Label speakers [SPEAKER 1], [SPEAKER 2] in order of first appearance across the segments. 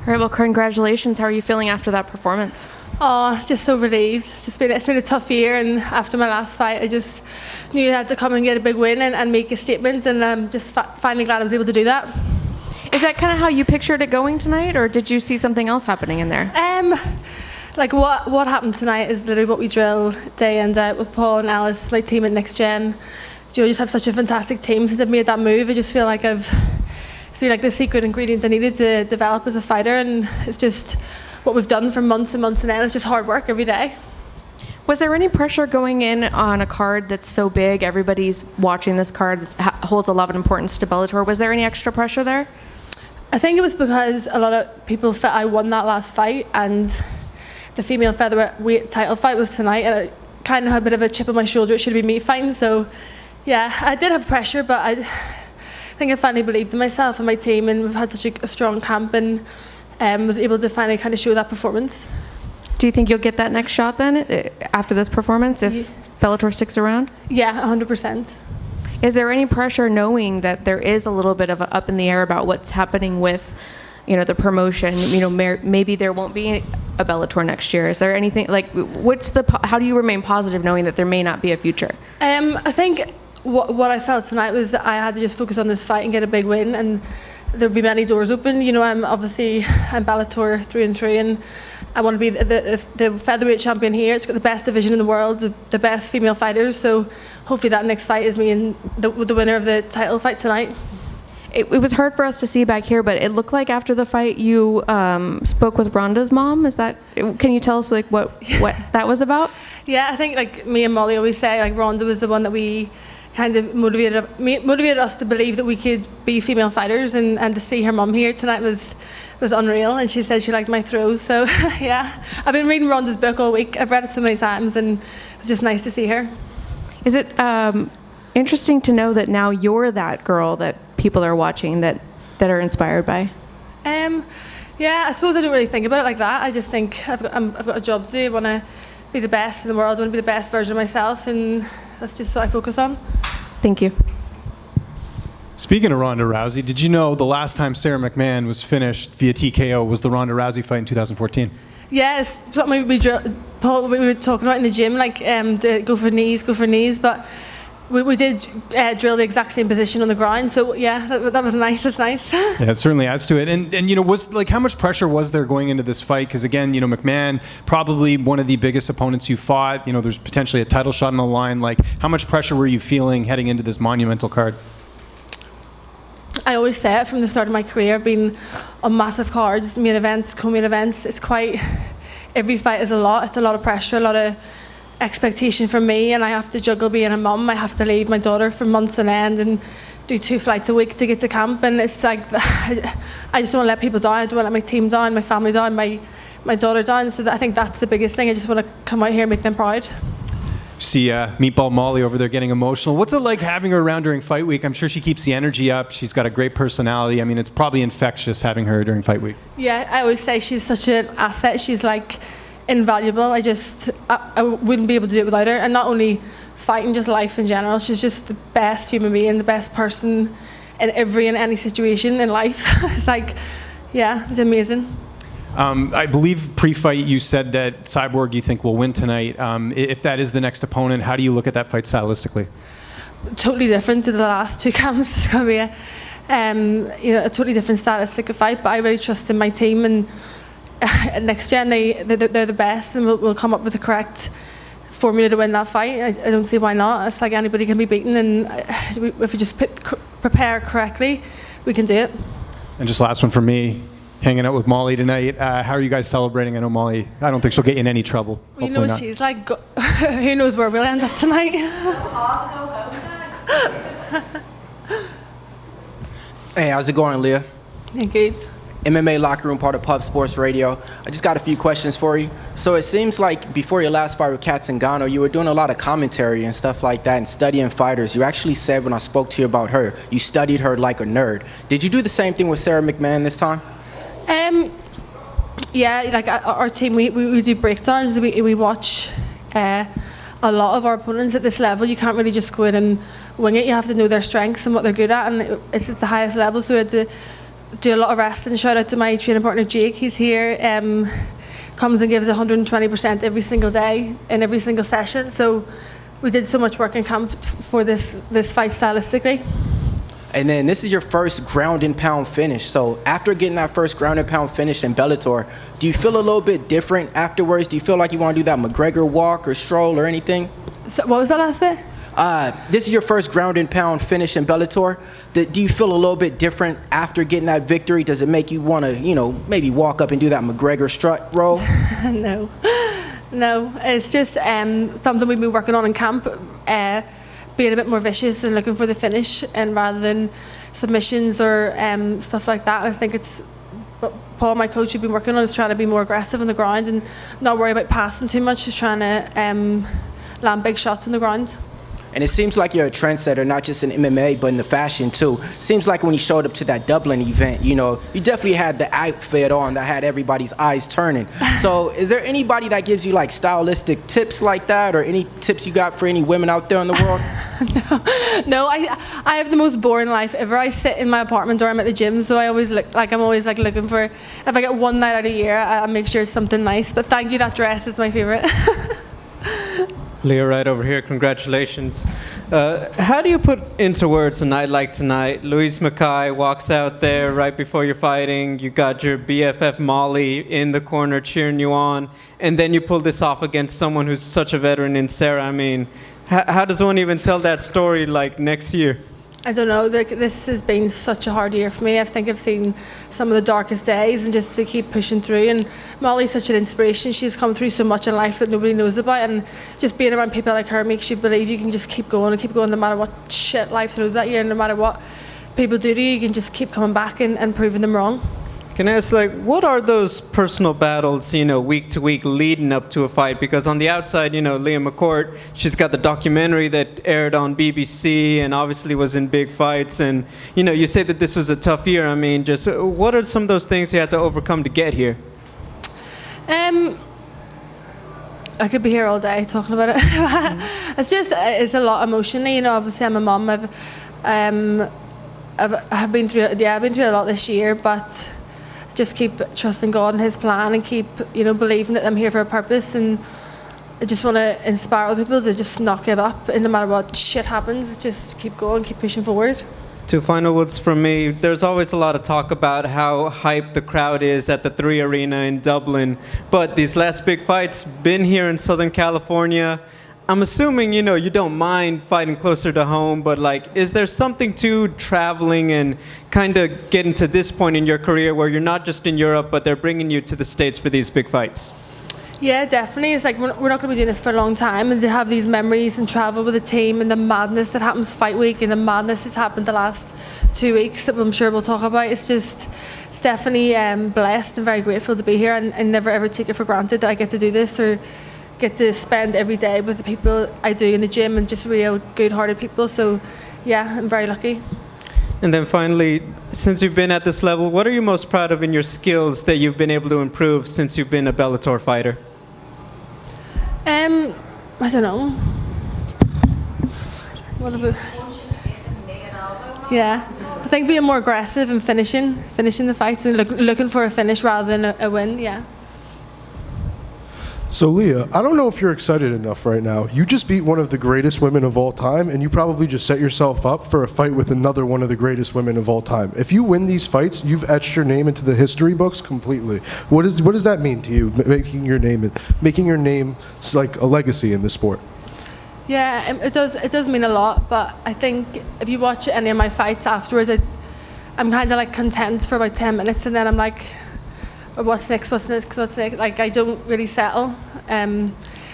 [SPEAKER 1] All right, well, congratulations. How are you feeling after that performance?
[SPEAKER 2] Oh, just so relieved. It's been a tough year, and after my last fight, I just knew I had to come and get a big win and make a statement, and I'm just finally glad I was able to do that.
[SPEAKER 1] Is that kind of how you pictured it going tonight, or did you see something else happening in there?
[SPEAKER 2] Like what happened tonight is literally what we drill day in, day out with Paul and Alice, my team at Next Gen. You just have such a fantastic team. Since I've made that move, I just feel like it's been like the secret ingredient I needed to develop as a fighter, and it's just what we've done for months and months and then it's just hard work every day.
[SPEAKER 1] Was there any pressure going in on a card that's so big, everybody's watching this card that holds a lot of importance to Bellator? Was there any extra pressure there?
[SPEAKER 2] I think it was because a lot of people felt I won that last fight, and the female featherweight title fight was tonight, and I kind of had a bit of a chip on my shoulder. It should have been me fighting, so yeah, I did have pressure, but I think I finally believed in myself and my team, and we've had such a strong camp, and was able to finally kind of show that performance.
[SPEAKER 1] Do you think you'll get that next shot then after this performance if Bellator sticks around?
[SPEAKER 2] Yeah, 100%.
[SPEAKER 1] Is there any pressure knowing that there is a little bit of a up in the air about what's happening with, the promotion? Maybe there won't be a Bellator next year. Is there anything how do you remain positive knowing that there may not be a future?
[SPEAKER 2] I think what I felt tonight was that I had to just focus on this fight and get a big win, and there'll be many doors open. I'm Bellator through and through, and I want to be the featherweight champion here. It's got the best division in the world, the best female fighters, so hopefully that next fight is me and the winner of the title fight tonight.
[SPEAKER 1] It was hard for us to see back here, but it looked like after the fight you spoke with Rhonda's mom. Can you tell us what that was about?
[SPEAKER 2] Yeah, I think me and Molly always say Rhonda was the one that we kind of motivated us to believe that we could be female fighters, and to see her mum here tonight was unreal, and she said she liked my throws, so yeah. I've been reading Rhonda's book all week. I've read it so many times, and it's just nice to see her.
[SPEAKER 1] Is it interesting to know that now you're that girl that people are watching that are inspired by?
[SPEAKER 2] Yeah, I suppose I don't really think about it like that. I just think I've got a job to do. I want to be the best in the world. I want to be the best version of myself, and that's just what I focus on.
[SPEAKER 1] Thank you.
[SPEAKER 3] Speaking of Ronda Rousey, did you know the last time Sara McMann was finished via TKO was the Ronda Rousey fight in 2014?
[SPEAKER 2] Yes, something we were talking about in the gym, the go for knees, but we did drill the exact same position on the ground, so yeah, that was nice. That's nice.
[SPEAKER 3] Yeah, it certainly adds to it. And was how much pressure was there going into this fight? Because again, McMann, probably one of the biggest opponents you fought. There's potentially a title shot on the line. How much pressure were you feeling heading into this monumental card?
[SPEAKER 2] I always say it from the start of my career, being on massive cards, main events, co-main events. Every fight is a lot. It's a lot of pressure, a lot of expectation from me, and I have to juggle being a mum. I have to leave my daughter for months on end and do 2 flights a week to get to camp, and it's I just don't want to let people down. I don't want to let my team down, my family down, my daughter down, so I think that's the biggest thing. I just want to come out here and make them proud.
[SPEAKER 3] See Meatball Molly over there getting emotional. What's it like having her around during fight week? I'm sure she keeps the energy up. She's got a great personality. I mean, it's probably infectious having her during fight week.
[SPEAKER 2] Yeah, I always say she's such an asset. She's invaluable. I wouldn't be able to do it without her. And not only fighting, just life in general. She's just the best human being, the best person in any situation in life. It's amazing.
[SPEAKER 3] I believe pre-fight you said that Cyborg you think will win tonight. If that is the next opponent, how do you look at that fight stylistically?
[SPEAKER 2] Totally different to the last 2 camps. It's going to be a totally different stylistic of fight, but I really trust in my team, and at Next Gen they're the best, and we'll come up with the correct formula to win that fight. I don't see why not. It's anybody can be beaten, and if we just prepare correctly, we can do it.
[SPEAKER 3] And just last one for me. Hanging out with Molly tonight. How are you guys celebrating? I know Molly, I don't think she'll get you in any trouble.
[SPEAKER 2] Well, you know what she's like. Who knows where we'll end up tonight?
[SPEAKER 4] Hey, how's it going, Leah?
[SPEAKER 2] Yeah, good.
[SPEAKER 4] MMA Locker Room, part of Pub Sports Radio. I just got a few questions for you. So it seems like before your last fight with Kat Zingano, you were doing a lot of commentary and stuff like that and studying fighters. You actually said when I spoke to you about her, you studied her like a nerd. Did you do the same thing with Sara McMann this time?
[SPEAKER 2] Yeah, our team, we do breakdowns. We watch a lot of our opponents at this level. You can't really just go in and wing it. You have to know their strengths and what they're good at, and it's at the highest level. So we had to do a lot of wrestling. Shout out to my training partner Jake. He's here. Comes and gives 120% every single day in every single session. So we did so much work in camp for this fight stylistically.
[SPEAKER 4] And then this is your first ground and pound finish. So after getting that first ground and pound finish in Bellator, do you feel a little bit different afterwards? Do you feel like you want to do that McGregor walk or stroll or anything?
[SPEAKER 2] So what was that last bit?
[SPEAKER 4] This is your first ground and pound finish in Bellator. Do you feel a little bit different after getting that victory? Does it make you want to, maybe walk up and do that McGregor strut roll?
[SPEAKER 2] No. It's just something we've been working on in camp. Being a bit more vicious and looking for the finish, and rather than submissions or stuff like that. I think it's what Paul, my coach, have been working on, is trying to be more aggressive on the ground and not worry about passing too much, just trying to land big shots on the ground.
[SPEAKER 4] And it seems like you're a trendsetter, not just in MMA, but in the fashion too. Seems like when you showed up to that Dublin event, you definitely had the outfit on that had everybody's eyes turning. So is there anybody that gives you like stylistic tips like that, or any tips you got for any women out there in the world?
[SPEAKER 2] No, I have the most boring life ever. I sit in my apartment or I'm at the gym, so I'm always looking for, if I get one night out of a year, I make sure it's something nice. But thank you, that dress is my favorite.
[SPEAKER 5] Leah, right over here, congratulations. How do you put into words a night like tonight? Louise Mackay walks out there right before you're fighting. You got your BFF Molly in the corner cheering you on. And then you pull this off against someone who's such a veteran in Sara. I mean, how does one even tell that story like next year?
[SPEAKER 2] I don't know, this has been such a hard year for me. I think I've seen some of the darkest days, and just to keep pushing through. And Molly's such an inspiration. She's come through so much in life that nobody knows about, and just being around people like her makes you believe you can just keep going no matter what shit life throws at you, and no matter what people do to you, you can just keep coming back and proving them wrong.
[SPEAKER 5] Can I ask, what are those personal battles, week to week leading up to a fight? Because on the outside, Leah McCourt, she's got the documentary that aired on BBC and obviously was in big fights. And, you say that this was a tough year. I mean, just what are some of those things you had to overcome to get here?
[SPEAKER 2] I could be here all day talking about it. It's a lot emotionally. Obviously I'm a mum. I've been through a lot this year, but just keep trusting God and His plan, and keep believing that I'm here for a purpose. And I just want to inspire other people to just not give up, and no matter what shit happens, just keep going, keep pushing forward. Two
[SPEAKER 5] final words from me. There's always a lot of talk about how hyped the crowd is at the 3 Arena in Dublin, but these last big fights been here in Southern California. I'm assuming, you don't mind fighting closer to home, but is there something to traveling and kind of getting to this point in your career where you're not just in Europe, but they're bringing you to the States for these big fights?
[SPEAKER 2] Yeah, definitely. It's we're not going to be doing this for a long time, and to have these memories and travel with the team, and the madness that happens fight week, and the madness that's happened the last 2 weeks that I'm sure we'll talk about. It's definitely blessed and very grateful to be here, and never ever take it for granted that I get to do this, or get to spend every day with the people I do in the gym, and just real good-hearted people. So yeah, I'm very lucky.
[SPEAKER 5] And then finally, since you've been at this level, what are you most proud of in your skills that you've been able to improve since you've been a Bellator fighter?
[SPEAKER 2] I don't know. What about? Yeah, I think being more aggressive and finishing the fights, and looking for a finish rather than a win. Yeah.
[SPEAKER 6] So Leah, I don't know if you're excited enough right now. You just beat one of the greatest women of all time, and you probably just set yourself up for a fight with another one of the greatest women of all time. If you win these fights, you've etched your name into the history books completely. What does that mean to you, making your name like a legacy in the sport?
[SPEAKER 2] Yeah, it does mean a lot, but I think if you watch any of my fights afterwards, I'm kind of content for about 10 minutes, and then I'm like, what's next? I don't really settle.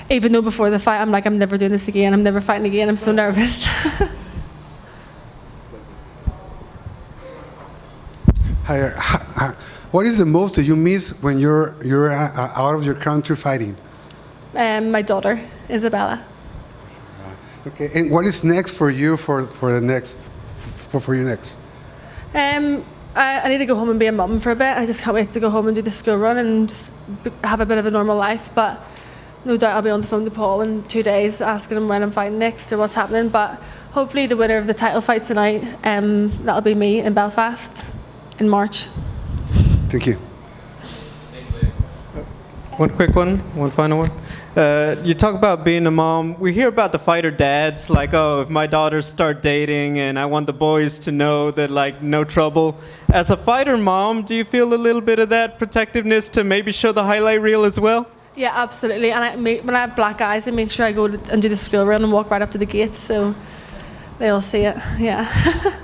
[SPEAKER 2] Even though before the fight, I'm like, I'm never doing this again. I'm never fighting again. I'm so nervous.
[SPEAKER 7] What is the most that you miss when you're out of your country fighting?
[SPEAKER 2] My daughter, Isabella.
[SPEAKER 7] Okay, and what is next for you for your next?
[SPEAKER 2] I need to go home and be a mum for a bit. I just can't wait to go home and do the school run and just have a bit of a normal life. But no doubt I'll be on the phone to Paul in 2 days asking him when I'm fighting next or what's happening. But hopefully the winner of the title fight tonight, that'll be me in Belfast. in March.
[SPEAKER 7] Thank you.
[SPEAKER 5] One quick one, one final one. You talk about being a mom. We hear about the fighter dads, like, oh, if my daughters start dating and I want the boys to know that, like, no trouble. As a fighter mom, do you feel a little bit of that protectiveness to maybe show the highlight reel as well?
[SPEAKER 2] Yeah, absolutely. And when I have black eyes, I make sure I go and do the school run and walk right up to the gates so they'll see it. Yeah.